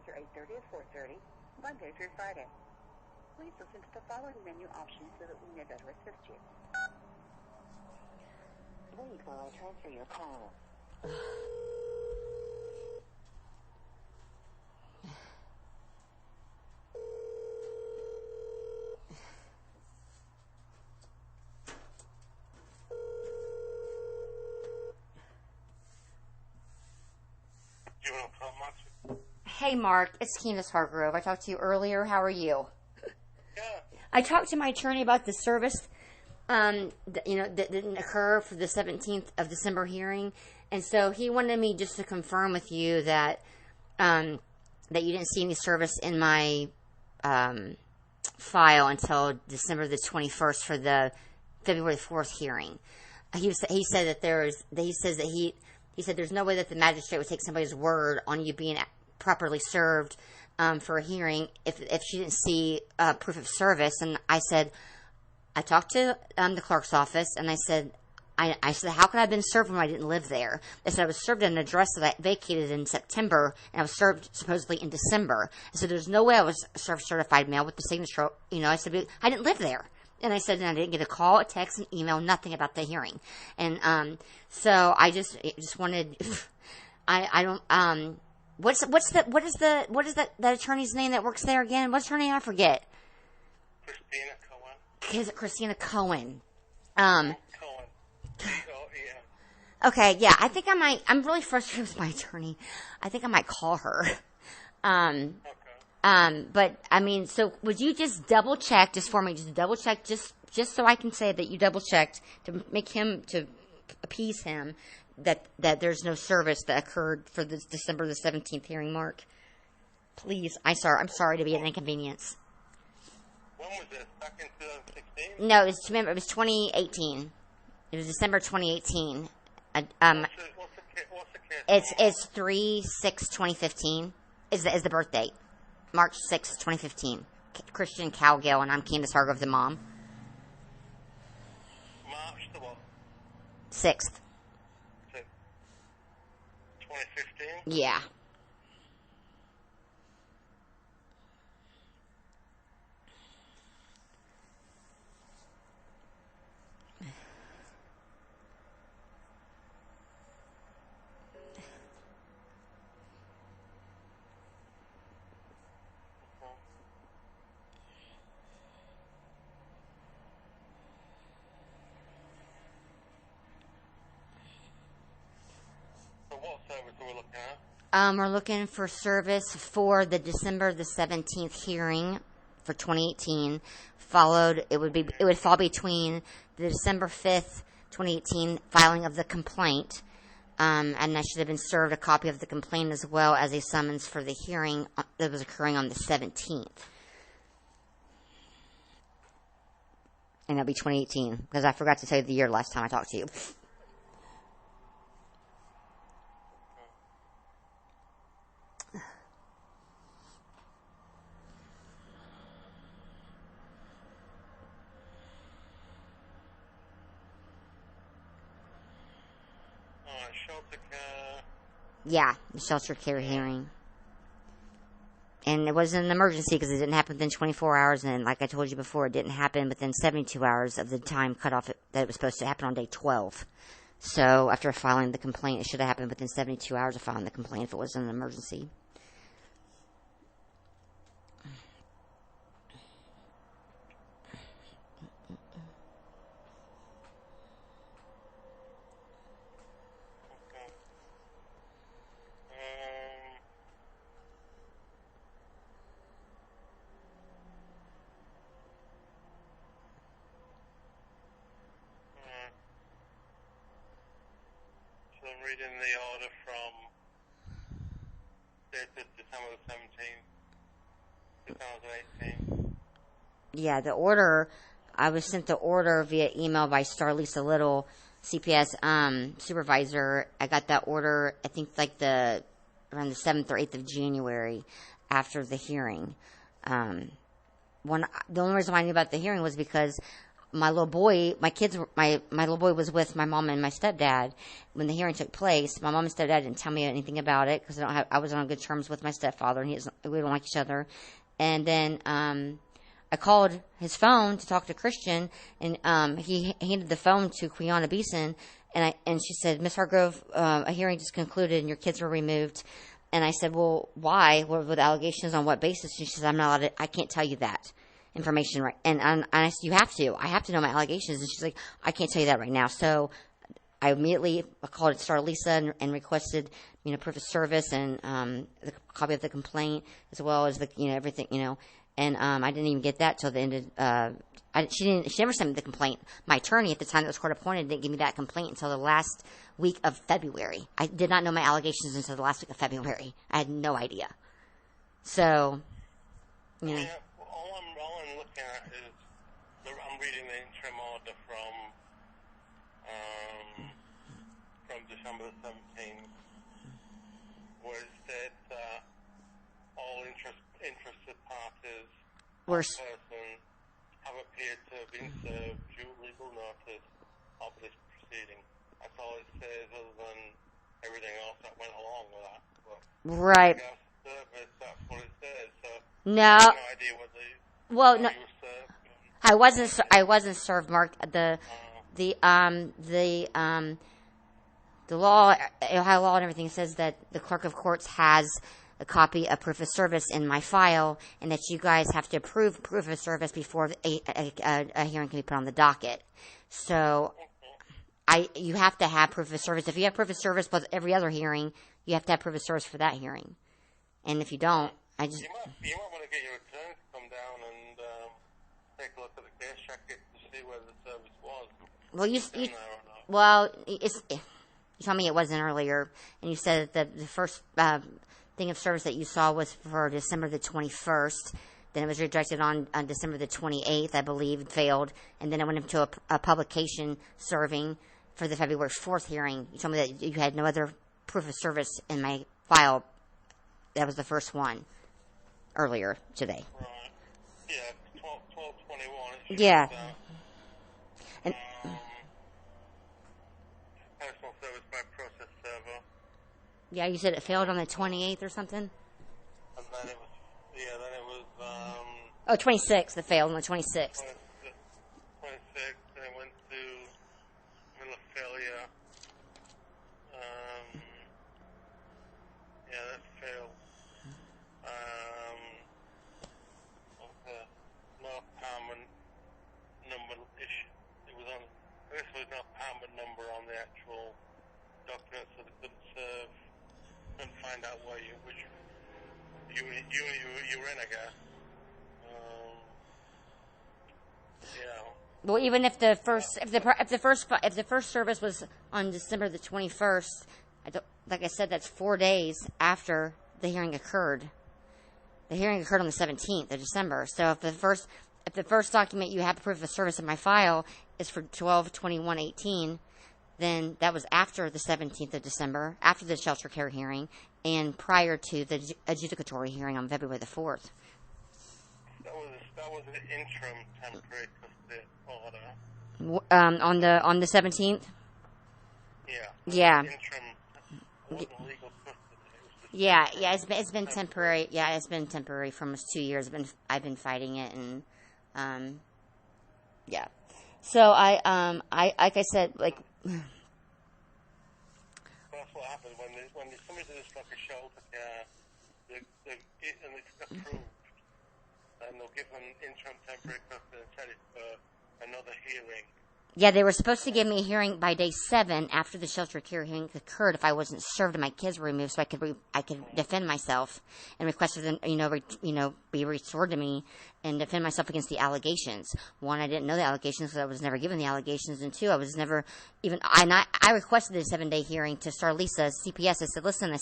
hours are 8:30 to 4:30, Monday through Friday. Please listen to the following menu options so that we may better assist you. Wait while I transfer your call. You want to call Mark? Hey, Mark, it's Candace Hargrove. I talked to you earlier. How are you? Yeah. I talked to my attorney about the service, that didn't occur for the 17th of December hearing, and so he wanted me just to confirm with you that that you didn't see any service in my file until December the 21st for the February 4th hearing. He said that he said there's no way that the magistrate would take somebody's word on you being properly served for a hearing if she didn't see proof of service. And I said, I talked to the clerk's office, and I said, how could I have been served when I didn't live there? I said I was served at an address that I vacated in September, and I was served supposedly in December. I said there's no way I was served certified mail with the signature. I said I didn't live there. And I said, and I didn't get a call, a text, an email, nothing about the hearing. And so I just wanted, I don't, what is that attorney's name that works there again? What's her name? I forget. Christina Cohen. Christina Cohen. Cohen. C-O-E-N. Okay, yeah, I think I might. I'm really frustrated with my attorney. I think I might call her. Okay. But I mean, so would you just double check just for me? Just double check, just so I can say that you double checked to make him, to appease him, that there's no service that occurred for the December the 17th hearing, Mark. Please, I'm sorry to be an inconvenience. When was this? Back in 2016? No, it was 2018. It was December 2018. What's the case? It's 3/6/2015 is the birth date. March 6, 2015. Christian Cowgill, and I'm Candace Hargrove, the mom. March the what? 6th. 2015? Yeah. What service are we looking at? We're looking for service for the December the 17th hearing for 2018. It would fall between the December 5th, 2018 filing of the complaint, and I should have been served a copy of the complaint as well as a summons for the hearing that was occurring on the 17th. And that'll be 2018, because I forgot to tell you the year last time I talked to you. Shelter care. Yeah, the shelter care hearing. And it wasn't an emergency because it didn't happen within 24 hours. And like I told you before, it didn't happen within 72 hours of the time cutoff that it was supposed to happen on day 12. So after filing the complaint, it should have happened within 72 hours of filing the complaint if it wasn't an emergency. I'm reading the order from dated December 17th, 2018. Yeah, the order, I was sent the order via email by Starlisa Little, CPS supervisor. I got that order, I think, around the 7th or 8th of January after the hearing. The only reason why I knew about the hearing was because my little boy, my little boy was with my mom and my stepdad when the hearing took place. My mom and stepdad didn't tell me anything about it because I was on good terms with my stepfather, and we don't like each other. And then I called his phone to talk to Christian, and he handed the phone to Quiana Beeson, and she said, "Miss Hargrove, a hearing just concluded, and your kids were removed." And I said, "Well, why? What were the allegations? On what basis?" And she said, "I'm not allowed to, I can't tell you that information right." And I said, "You have to. I have to know my allegations." And she's like, "I can't tell you that right now." So I immediately called Star Lisa and requested, proof of service and the copy of the complaint, as well as the, everything, And I didn't even get that till the end of. She never sent me the complaint. My attorney at the time that was court appointed didn't give me that complaint until the last week of February. I did not know my allegations until the last week of February. I had no idea. So, All I'm looking at is I'm reading the interim order from December the 17th, where it said that all interested parties person have appeared to have been served due legal notice of this proceeding. That's all it says, other than everything else that went along with that. But right. Service, that's what it says. So no. I have no idea what well, no. you were served. I wasn't served, Mark. The law, Ohio law and everything says that the clerk of courts has a copy of proof of service in my file, and that you guys have to approve proof of service before a hearing can be put on the docket. So, you have to have proof of service. If you have proof of service with every other hearing, you have to have proof of service for that hearing. And if you don't, You might want to get your attorney to come down and take a look at the case, check it to see whether the service was. Well, you told me it wasn't earlier, and you said that the first thing of service that you saw was for December the 21st. Then it was rejected on December the 28th, I believe, failed. And then it went into a publication serving for the February 4th hearing. You told me that you had no other proof of service in my file. That was the first one earlier today. Right. Yeah, 12/21. Yeah. And personal service by process server. yeah, you said it failed on the 28th or something? And then it was, Oh, 26th, it failed on the 26th. 26, and it went to middle of failure. Yeah, that failed. Okay. No apartment number issue. It was on, I guess there was no apartment number on the actual document, so they couldn't serve, couldn't find out where you were in, I guess. Yeah. Well, even if the first service was on December the 21st, like I said, that's 4 days after the hearing occurred. The hearing occurred on the 17th of December. So if the first document you have proof of service in my file is for 12/21/18, then that was after the 17th of December, after the shelter care hearing, and prior to the adjudicatory hearing on February the 4th. That was an interim temporary custody order. On the 17th. Yeah. Yeah. Interim. It wasn't legal custody. Yeah. It's been temporary. Yeah, it's been temporary for almost 2 years. I've been fighting it, and yeah. So I like I said, like. That's what happens when somebody does like a shelter care, and it's approved, and they'll give them interim temporary custody and set it for another hearing. Yeah, they were supposed to give me a hearing by day 7 after the shelter care hearing occurred if I wasn't served and my kids were removed, so I could defend myself and request for them, be restored to me and defend myself against the allegations. One, I didn't know the allegations because I was never given the allegations, and two, I was never even. I requested a 7-day hearing to Star Lisa CPS. I said, listen,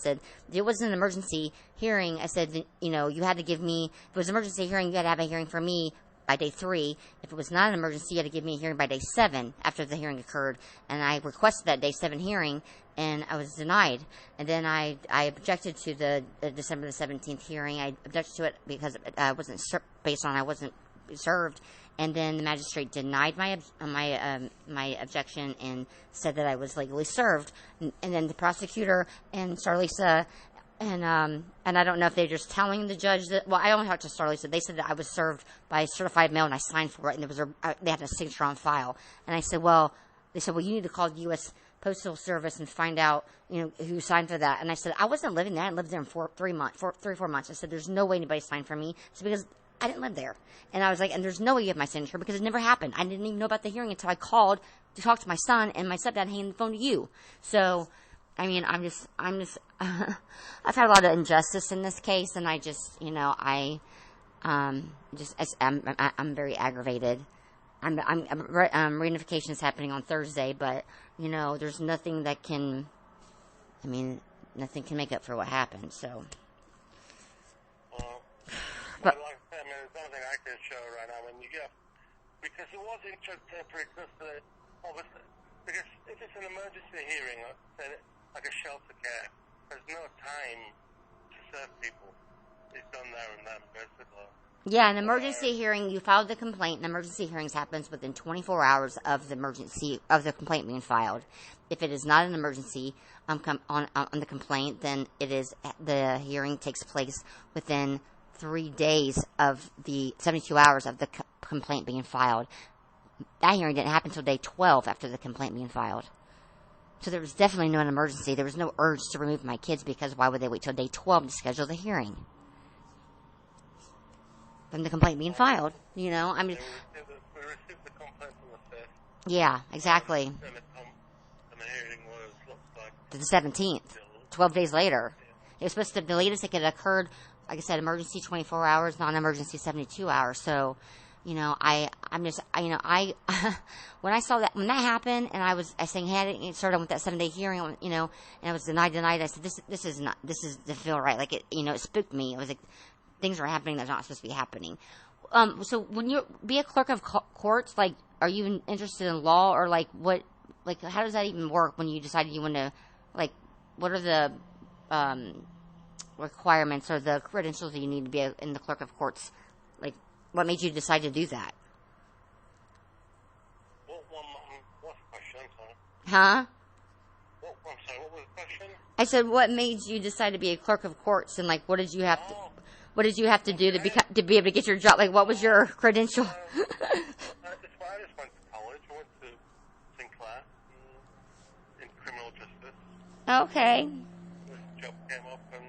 it wasn't an emergency hearing. I said, you had to give me. If it was an emergency hearing, you had to have a hearing for me by day 3. If it was not an emergency, you had to give me a hearing by day 7 after the hearing occurred. And I requested that day 7 hearing, and I was denied. And then I objected to the December the 17th hearing. I objected to it because I wasn't based on I wasn't served, and then the magistrate denied my objection and said that I was legally served. And then the prosecutor and Starlisa and I don't know if they're just telling the judge that. Well, I only talked to Starlisa. They said that I was served by certified mail and I signed for it, and they had a signature on file. And I said, well, they said, well, you need to call the U.S. Postal Service and find out, who signed for that. And I said, I wasn't living there. I lived there in 4 or 4 months. I said, there's no way anybody signed for me. It's because I didn't live there. And I was like, and there's no way you have my signature because it never happened. I didn't even know about the hearing until I called to talk to my son, and my stepdad handed the phone to you. So, I mean, I'm just, I've had a lot of injustice in this case, and I just, I'm very aggravated. Reunification is happening on Thursday, but, there's nothing that can, nothing can make up for what happened, so. But like I said, there's nothing I can show right now. Because it was interpreted obviously, because if it's an emergency hearing, like a shelter care, there's no time to serve people. It's done there and then, basically. Yeah, an emergency hearing, you filed the complaint, and emergency hearings happens within 24 hours of the complaint being filed. If it is not an emergency on the complaint, then the hearing takes place within 3 days of the 72 hours of the complaint being filed. That hearing didn't happen until day 12 after the complaint being filed. So there was definitely no emergency. There was no urge to remove my kids because why would they wait till day 12 to schedule the hearing? From the complaint being filed, We received the complaint on the 5th. Yeah, exactly. And the hearing looks like The 17th, 12 days later. It was supposed to, the latest it could have occurred, like I said, emergency 24 hours, non-emergency 72 hours. So, when I saw that, when that happened, and I was saying, hey, I didn't start on with that 7-day hearing, and I was denied, I said, this doesn't feel right. Like it spooked me. It was like, things are happening that's not supposed to be happening. So when you be a clerk of courts, like, are you interested in law, or how does that even work when you decided you want to, what are the, requirements or the credentials that you need to be in the clerk of courts? What made you decide to do that? What's the question? Huh? I'm sorry, what was the question? I said, what made you decide to be a clerk of courts, and what did you have to? What did you have to do to be able to get your job? What was your credential? I just went to college. I went to Sinclair in criminal justice. Okay. This job came up, and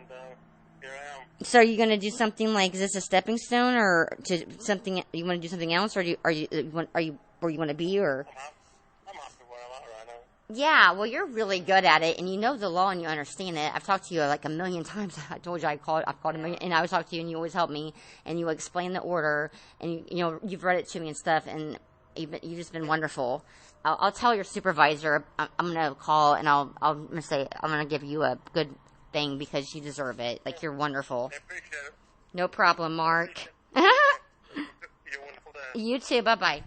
here I am. So are you going to do something is this a stepping stone, or to something? You want to do something else, or are you where you want to be, or? I'm happy where I'm at right now. Yeah, well, you're really good at it, and you know the law, and you understand it. I've talked to you a million times. I told you I've called a million, and I would talk to you, and you always help me, and you explain the order, and you've read it to me and stuff, and you've just been wonderful. I'll tell your supervisor. I'm gonna call, and I'm gonna say I'm gonna give you a good thing because you deserve it. You're wonderful. I appreciate it. No problem, Mark. You're wonderful. You too. Bye bye.